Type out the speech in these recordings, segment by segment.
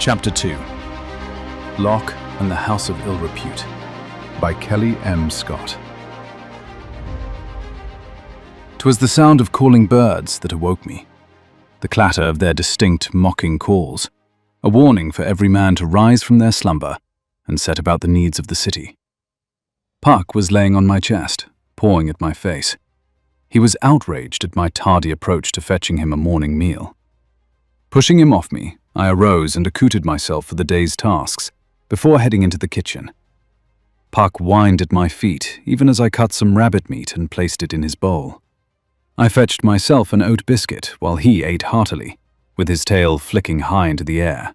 Chapter 2. Locke and the House of Ill-Repute by Kelly M. Scott. 'Twas the sound of calling birds that awoke me, the clatter of their distinct, mocking calls, a warning for every man to rise from their slumber and set about the needs of the city. Puck was laying on my chest, pawing at my face. He was outraged at my tardy approach to fetching him a morning meal. Pushing him off me, I arose and accoutred myself for the day's tasks before heading into the kitchen. Puck whined at my feet even as I cut some rabbit meat and placed it in his bowl. I fetched myself an oat biscuit while he ate heartily, with his tail flicking high into the air.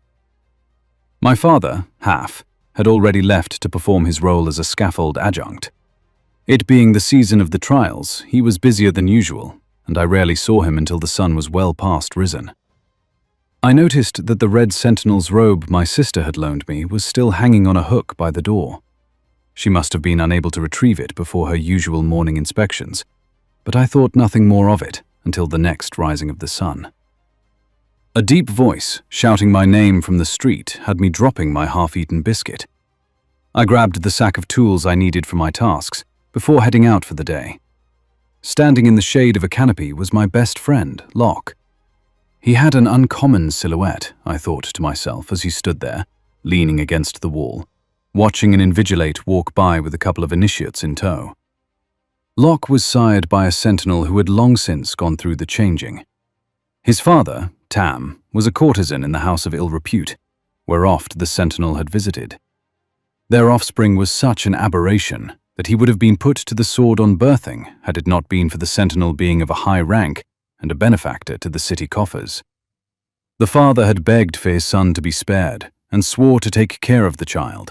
My father, Half, had already left to perform his role as a scaffold adjunct. It being the season of the trials, he was busier than usual, and I rarely saw him until the sun was well past risen. I noticed that the red sentinel's robe my sister had loaned me was still hanging on a hook by the door. She must have been unable to retrieve it before her usual morning inspections, but I thought nothing more of it until the next rising of the sun. A deep voice shouting my name from the street had me dropping my half-eaten biscuit. I grabbed the sack of tools I needed for my tasks before heading out for the day. Standing in the shade of a canopy was my best friend, Locke. He had an uncommon silhouette, I thought to myself as he stood there, leaning against the wall, watching an invigilate walk by with a couple of initiates in tow. Locke was sired by a sentinel who had long since gone through the changing. His father, Tam, was a courtesan in the House of Ill-Repute, where oft the sentinel had visited. Their offspring was such an aberration that he would have been put to the sword on birthing had it not been for the sentinel being of a high rank and a benefactor to the city coffers. The father had begged for his son to be spared and swore to take care of the child.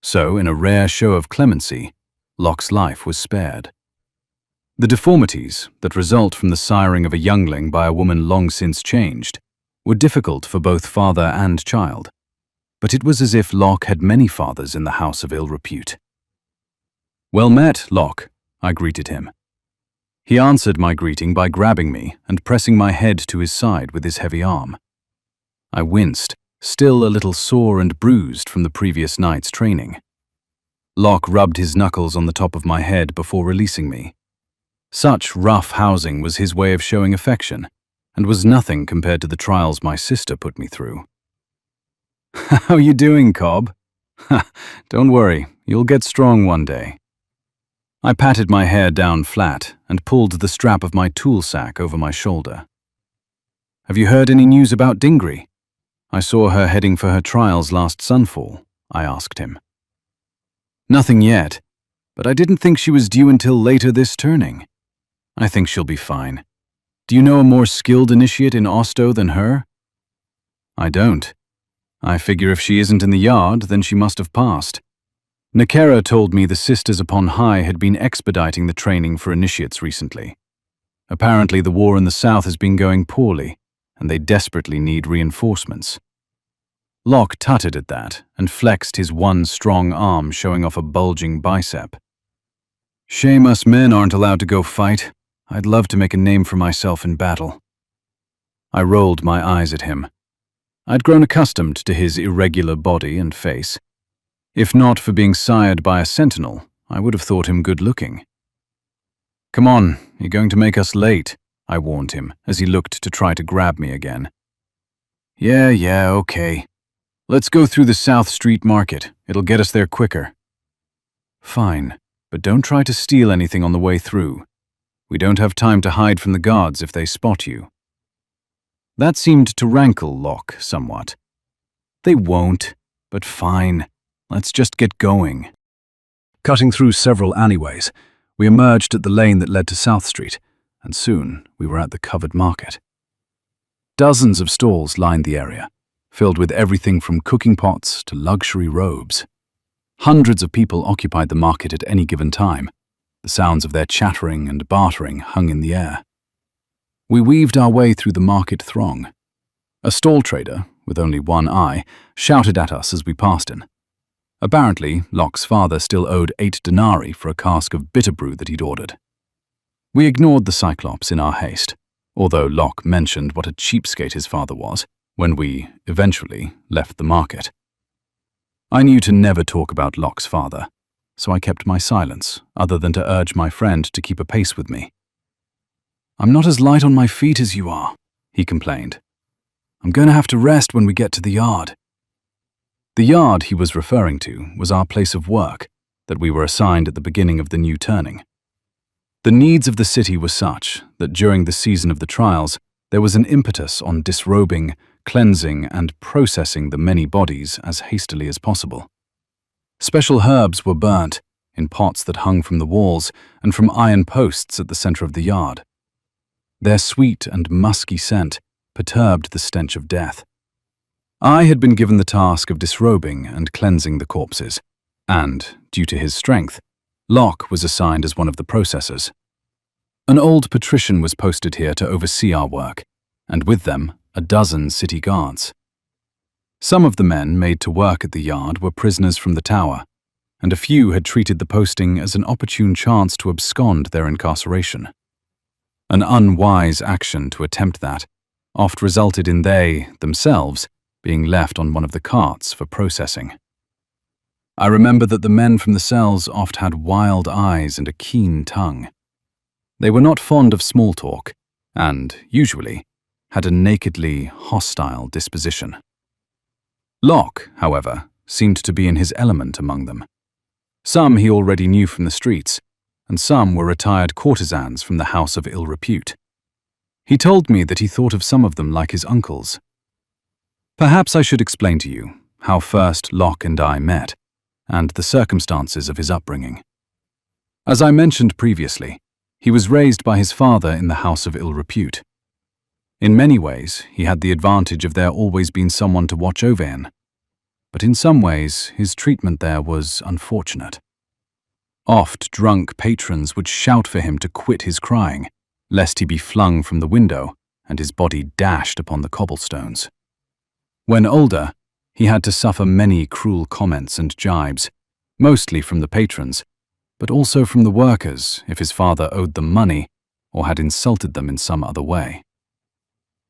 So, in a rare show of clemency, Locke's life was spared. The deformities that result from the siring of a youngling by a woman long since changed were difficult for both father and child, but it was as if Locke had many fathers in the House of Ill-Repute. "Well met, Locke," I greeted him. He answered my greeting by grabbing me and pressing my head to his side with his heavy arm. I winced, still a little sore and bruised from the previous night's training. Locke rubbed his knuckles on the top of my head before releasing me. Such rough housing was his way of showing affection, and was nothing compared to the trials my sister put me through. "How you doing, Cobb?" "Don't worry, you'll get strong one day." I patted my hair down flat and pulled the strap of my tool sack over my shoulder. "Have you heard any news about Dingree? I saw her heading for her trials last sunfall," I asked him. "Nothing yet, but I didn't think she was due until later this turning. I think she'll be fine. Do you know a more skilled initiate in Osto than her?" "I don't. I figure if she isn't in the yard, then she must have passed. Nakera told me the Sisters upon High had been expediting the training for initiates recently. Apparently the war in the south has been going poorly, and they desperately need reinforcements." Locke tutted at that and flexed his one strong arm, showing off a bulging bicep. "Shame us men aren't allowed to go fight. I'd love to make a name for myself in battle." I rolled my eyes at him. I'd grown accustomed to his irregular body and face. If not for being sired by a sentinel, I would have thought him good-looking. "Come on, you're going to make us late," I warned him as he looked to try to grab me again. Yeah, okay. Let's go through the South Street Market. It'll get us there quicker." "Fine, but don't try to steal anything on the way through. We don't have time to hide from the guards if they spot you." That seemed to rankle Locke somewhat. "They won't, but fine. Let's just get going." Cutting through several alleyways, we emerged at the lane that led to South Street, and soon we were at the covered market. Dozens of stalls lined the area, filled with everything from cooking pots to luxury robes. Hundreds of people occupied the market at any given time. The sounds of their chattering and bartering hung in the air. We weaved our way through the market throng. A stall trader, with only one eye, shouted at us as we passed him. Apparently, Locke's father still owed 8 denarii for a cask of bitter brew that he'd ordered. We ignored the Cyclops in our haste, although Locke mentioned what a cheapskate his father was, when we eventually left the market. I knew to never talk about Locke's father, so I kept my silence, other than to urge my friend to keep a pace with me. "I'm not as light on my feet as you are," he complained. "I'm going to have to rest when we get to the yard." The yard he was referring to was our place of work that we were assigned at the beginning of the new turning. The needs of the city were such that during the season of the trials, there was an impetus on disrobing, cleansing, and processing the many bodies as hastily as possible. Special herbs were burnt in pots that hung from the walls and from iron posts at the center of the yard. Their sweet and musky scent perturbed the stench of death. I had been given the task of disrobing and cleansing the corpses, and, due to his strength, Locke was assigned as one of the processors. An old patrician was posted here to oversee our work, and with them, a dozen city guards. Some of the men made to work at the yard were prisoners from the tower, and a few had treated the posting as an opportune chance to abscond their incarceration. An unwise action to attempt that oft resulted in they, themselves, being left on one of the carts for processing. I remember that the men from the cells oft had wild eyes and a keen tongue. They were not fond of small talk, and, usually, had a nakedly hostile disposition. Locke, however, seemed to be in his element among them. Some he already knew from the streets, and some were retired courtesans from the house of Ill-Repute. He told me that he thought of some of them like his uncles. Perhaps I should explain to you how first Locke and I met, and the circumstances of his upbringing. As I mentioned previously, he was raised by his father in the house of Ill-Repute. In many ways, he had the advantage of there always being someone to watch over him, but in some ways, his treatment there was unfortunate. Oft drunk patrons would shout for him to quit his crying, lest he be flung from the window and his body dashed upon the cobblestones. When older, he had to suffer many cruel comments and jibes, mostly from the patrons, but also from the workers if his father owed them money or had insulted them in some other way.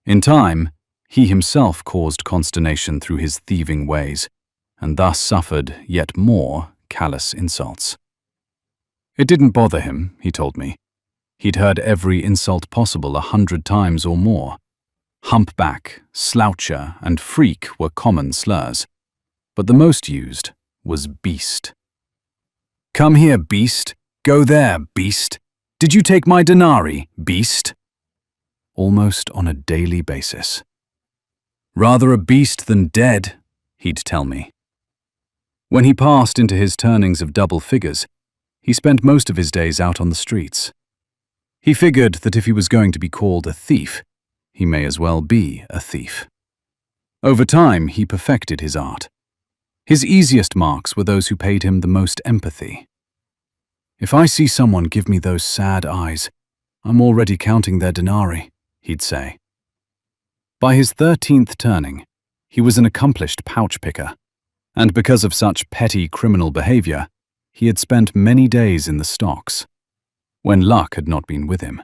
In time, he himself caused consternation through his thieving ways, and thus suffered yet more callous insults. It didn't bother him, he told me. He'd heard every insult possible 100 times or more. Humpback, sloucher, and freak were common slurs, but the most used was beast. "Come here, beast. Go there, beast. Did you take my denarii, beast?" Almost on a daily basis. "Rather a beast than dead," he'd tell me. When he passed into his turnings of double figures, he spent most of his days out on the streets. He figured that if he was going to be called a thief, he may as well be a thief. Over time, he perfected his art. His easiest marks were those who paid him the most empathy. "If I see someone give me those sad eyes, I'm already counting their denarii," he'd say. By his 13th turning, he was an accomplished pouch picker, and because of such petty criminal behavior, he had spent many days in the stocks, when luck had not been with him.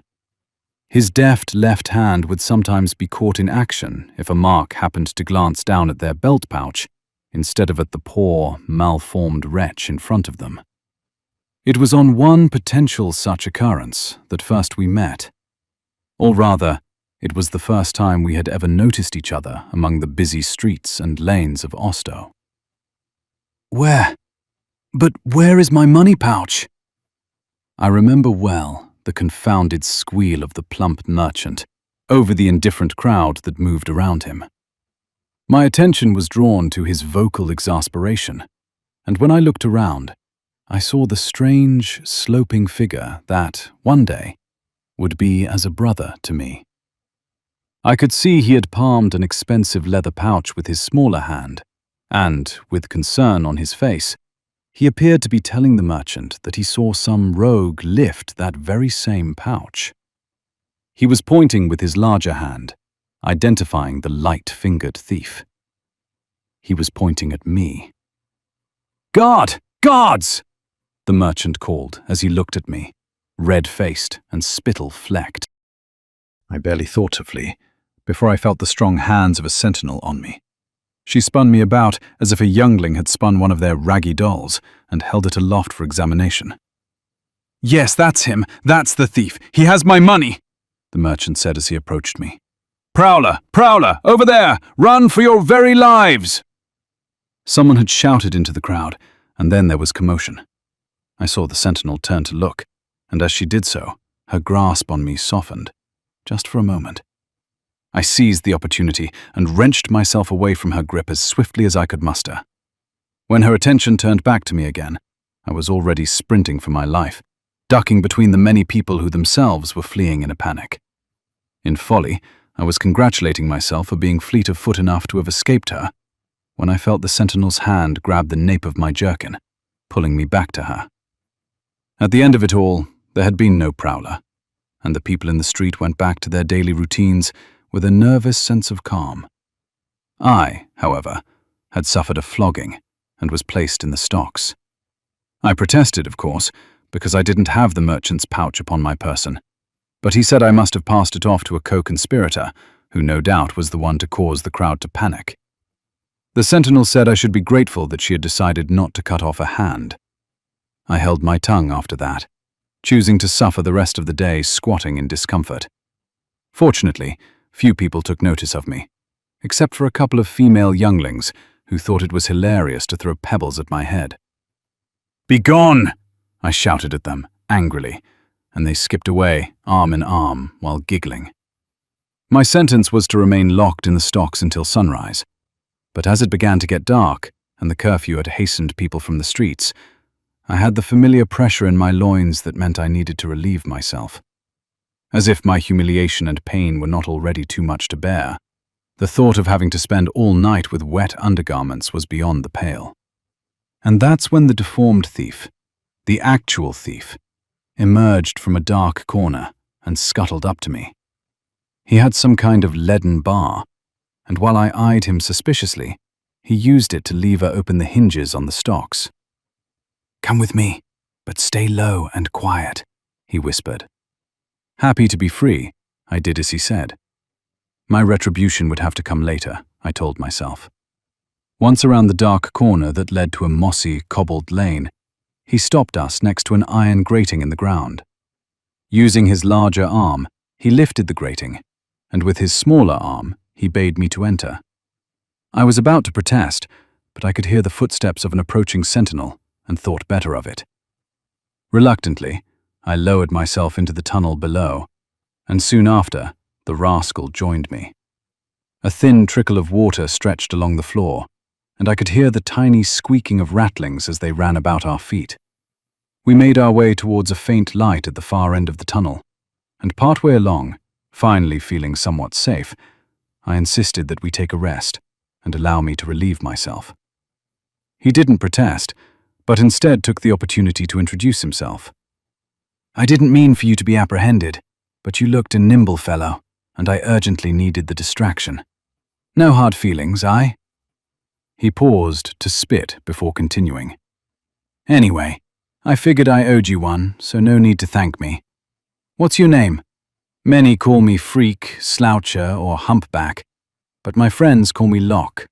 His deft left hand would sometimes be caught in action if a mark happened to glance down at their belt pouch instead of at the poor, malformed wretch in front of them. It was on one potential such occurrence that first we met. Or rather, it was the first time we had ever noticed each other among the busy streets and lanes of Osto. But where is my money pouch?" I remember well the confounded squeal of the plump merchant over the indifferent crowd that moved around him. My attention was drawn to his vocal exasperation, and when I looked around, I saw the strange, sloping figure that, one day, would be as a brother to me. I could see he had palmed an expensive leather pouch with his smaller hand, and, with concern on his face, he appeared to be telling the merchant that he saw some rogue lift that very same pouch. He was pointing with his larger hand, identifying the light-fingered thief. He was pointing at me. "Guards!" the merchant called as he looked at me, red-faced and spittle-flecked. I barely thought to flee, before I felt the strong hands of a sentinel on me. She spun me about as if a youngling had spun one of their raggy dolls and held it aloft for examination. "Yes, that's him. That's the thief. He has my money," the merchant said as he approached me. "Prowler! Prowler! Over there! Run for your very lives!" Someone had shouted into the crowd, and then there was commotion. I saw the sentinel turn to look, and as she did so, her grasp on me softened, just for a moment. I seized the opportunity and wrenched myself away from her grip as swiftly as I could muster. When her attention turned back to me again, I was already sprinting for my life, ducking between the many people who themselves were fleeing in a panic. In folly, I was congratulating myself for being fleet of foot enough to have escaped her, when I felt the sentinel's hand grab the nape of my jerkin, pulling me back to her. At the end of it all, there had been no prowler, and the people in the street went back to their daily routines with a nervous sense of calm. I, however, had suffered a flogging and was placed in the stocks. I protested, of course, because I didn't have the merchant's pouch upon my person, but he said I must have passed it off to a co-conspirator, who no doubt was the one to cause the crowd to panic. The sentinel said I should be grateful that she had decided not to cut off a hand. I held my tongue after that, choosing to suffer the rest of the day squatting in discomfort. Fortunately, few people took notice of me, except for a couple of female younglings who thought it was hilarious to throw pebbles at my head. "Begone!" I shouted at them, angrily, and they skipped away, arm in arm, while giggling. My sentence was to remain locked in the stocks until sunrise, but as it began to get dark and the curfew had hastened people from the streets, I had the familiar pressure in my loins that meant I needed to relieve myself. As if my humiliation and pain were not already too much to bear, the thought of having to spend all night with wet undergarments was beyond the pale. And that's when the deformed thief, the actual thief, emerged from a dark corner and scuttled up to me. He had some kind of leaden bar, and while I eyed him suspiciously, he used it to lever open the hinges on the stocks. "Come with me, but stay low and quiet," he whispered. Happy to be free, I did as he said. My retribution would have to come later, I told myself. Once around the dark corner that led to a mossy, cobbled lane, he stopped us next to an iron grating in the ground. Using his larger arm, he lifted the grating, and with his smaller arm, he bade me to enter. I was about to protest, but I could hear the footsteps of an approaching sentinel and thought better of it. Reluctantly, I lowered myself into the tunnel below, and soon after, the rascal joined me. A thin trickle of water stretched along the floor, and I could hear the tiny squeaking of rattlings as they ran about our feet. We made our way towards a faint light at the far end of the tunnel, and partway along, finally feeling somewhat safe, I insisted that we take a rest and allow me to relieve myself. He didn't protest, but instead took the opportunity to introduce himself. "I didn't mean for you to be apprehended, but you looked a nimble fellow, and I urgently needed the distraction. No hard feelings, aye?" He paused to spit before continuing. "Anyway, I figured I owed you one, so no need to thank me. What's your name? Many call me Freak, Sloucher, or Humpback, but my friends call me Lock."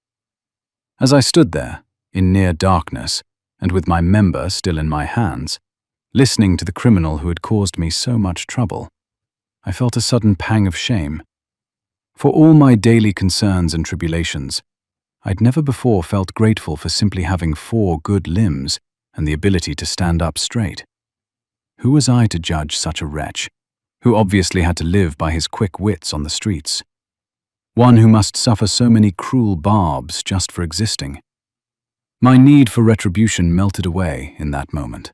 As I stood there, in near darkness, and with my member still in my hands, listening to the criminal who had caused me so much trouble, I felt a sudden pang of shame. For all my daily concerns and tribulations, I'd never before felt grateful for simply having 4 good limbs and the ability to stand up straight. Who was I to judge such a wretch, who obviously had to live by his quick wits on the streets? One who must suffer so many cruel barbs just for existing. My need for retribution melted away in that moment.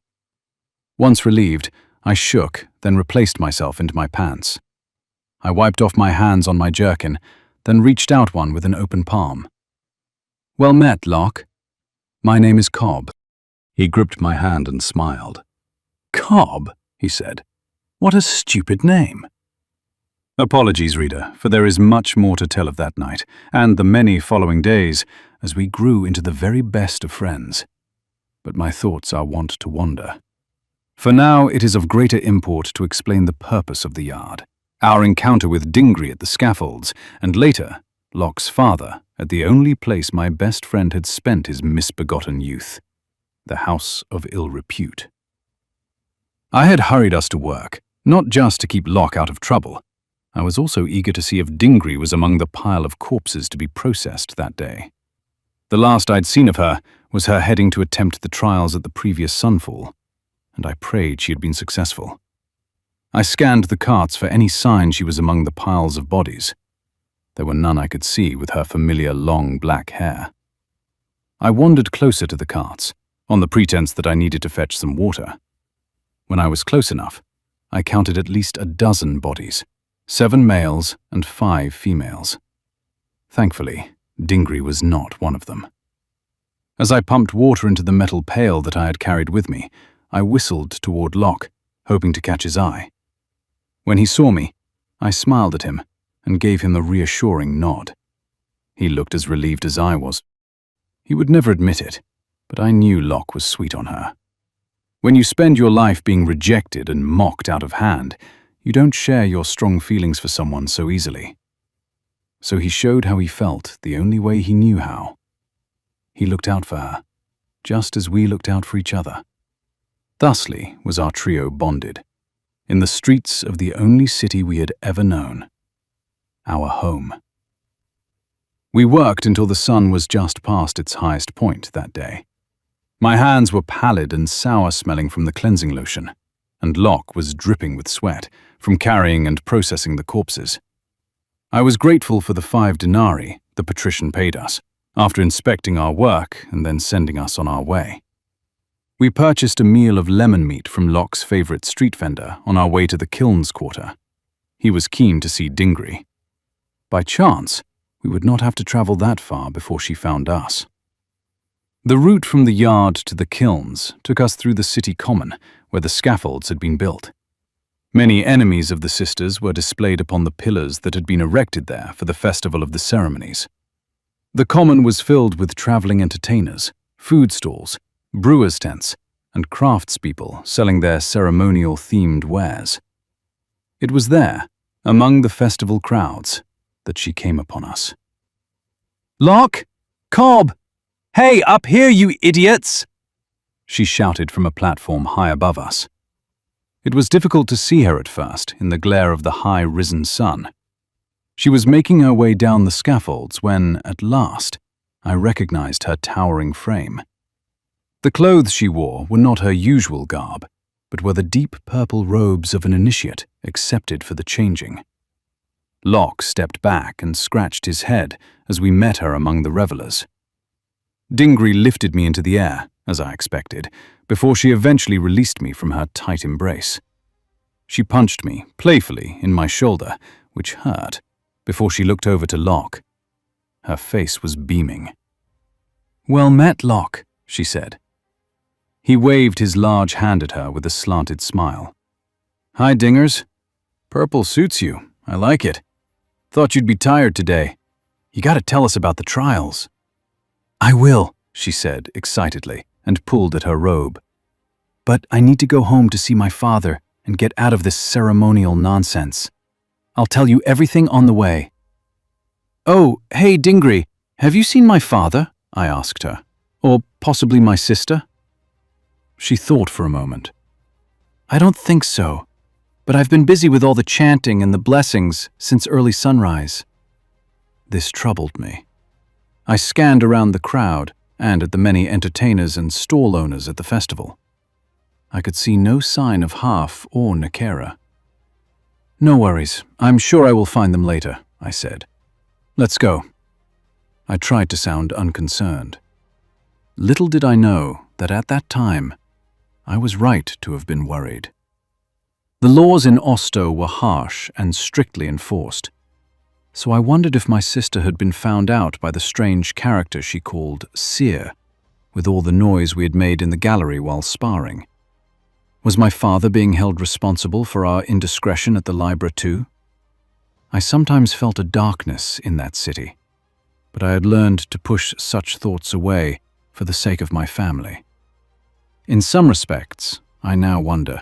Once relieved, I shook, then replaced myself into my pants. I wiped off my hands on my jerkin, then reached out one with an open palm. "Well met, Locke. My name is Cobb." He gripped my hand and smiled. "Cobb," he said. "What a stupid name." Apologies, reader, for there is much more to tell of that night, and the many following days, as we grew into the very best of friends. But my thoughts are wont to wander. For now, it is of greater import to explain the purpose of the yard, our encounter with Dingree at the scaffolds, and later, Locke's father at the only place my best friend had spent his misbegotten youth, the house of Ill-Repute. I had hurried us to work, not just to keep Locke out of trouble. I was also eager to see if Dingree was among the pile of corpses to be processed that day. The last I'd seen of her was her heading to attempt the trials at the previous sunfall, and I prayed she had been successful. I scanned the carts for any sign she was among the piles of bodies. There were none I could see with her familiar long black hair. I wandered closer to the carts, on the pretense that I needed to fetch some water. When I was close enough, I counted at least a dozen bodies, 7 males and 5 females. Thankfully, Dingree was not one of them. As I pumped water into the metal pail that I had carried with me, I whistled toward Locke, hoping to catch his eye. When he saw me, I smiled at him and gave him a reassuring nod. He looked as relieved as I was. He would never admit it, but I knew Locke was sweet on her. When you spend your life being rejected and mocked out of hand, you don't share your strong feelings for someone so easily. So he showed how he felt the only way he knew how. He looked out for her, just as we looked out for each other. Thusly was our trio bonded, in the streets of the only city we had ever known, our home. We worked until the sun was just past its highest point that day. My hands were pallid and sour-smelling from the cleansing lotion, and Locke was dripping with sweat from carrying and processing the corpses. I was grateful for the 5 denarii the patrician paid us, after inspecting our work and then sending us on our way. We purchased a meal of lemon meat from Locke's favorite street vendor on our way to the kilns quarter. He was keen to see Dingree. By chance, we would not have to travel that far before she found us. The route from the yard to the kilns took us through the city common, where the scaffolds had been built. Many enemies of the sisters were displayed upon the pillars that had been erected there for the festival of the ceremonies. The common was filled with traveling entertainers, food stalls, brewers' tents, and craftspeople selling their ceremonial-themed wares. It was there, among the festival crowds, that she came upon us. "Locke! Cobb! Hey, up here, you idiots!" she shouted from a platform high above us. It was difficult to see her at first in the glare of the high-risen sun. She was making her way down the scaffolds when, at last, I recognized her towering frame. The clothes she wore were not her usual garb, but were the deep purple robes of an initiate accepted for the changing. Locke stepped back and scratched his head as we met her among the revelers. Dingree lifted me into the air, as I expected, before she eventually released me from her tight embrace. She punched me, playfully, in my shoulder, which hurt, before she looked over to Locke. Her face was beaming. "Well met, Locke," she said. He waved his large hand at her with a slanted smile. "Hi, Dingers. Purple suits you. I like it. Thought you'd be tired today. You gotta tell us about the trials." "I will," she said excitedly, and pulled at her robe. "But I need to go home to see my father and get out of this ceremonial nonsense. I'll tell you everything on the way." "Oh, hey, Dingree, have you seen my father?" I asked her. "Or possibly my sister?" She thought for a moment. "I don't think so, but I've been busy with all the chanting and the blessings since early sunrise." This troubled me. I scanned around the crowd and at the many entertainers and stall owners at the festival. I could see no sign of Half or Nakera. "No worries, I'm sure I will find them later," I said. "Let's go." I tried to sound unconcerned. Little did I know that at that time, I was right to have been worried. The laws in Osto were harsh and strictly enforced, so I wondered if my sister had been found out by the strange character she called Seer, with all the noise we had made in the gallery while sparring. Was my father being held responsible for our indiscretion at the Libra too? I sometimes felt a darkness in that city, but I had learned to push such thoughts away for the sake of my family. In some respects, I now wonder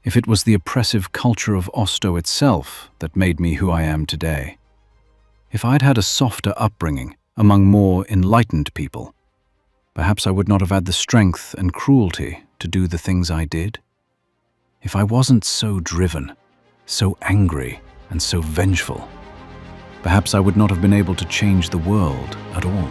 If it was the oppressive culture of Osto itself that made me who I am today. If I'd had a softer upbringing among more enlightened people, perhaps I would not have had the strength and cruelty to do the things I did. If I wasn't so driven, so angry, and so vengeful, perhaps I would not have been able to change the world at all.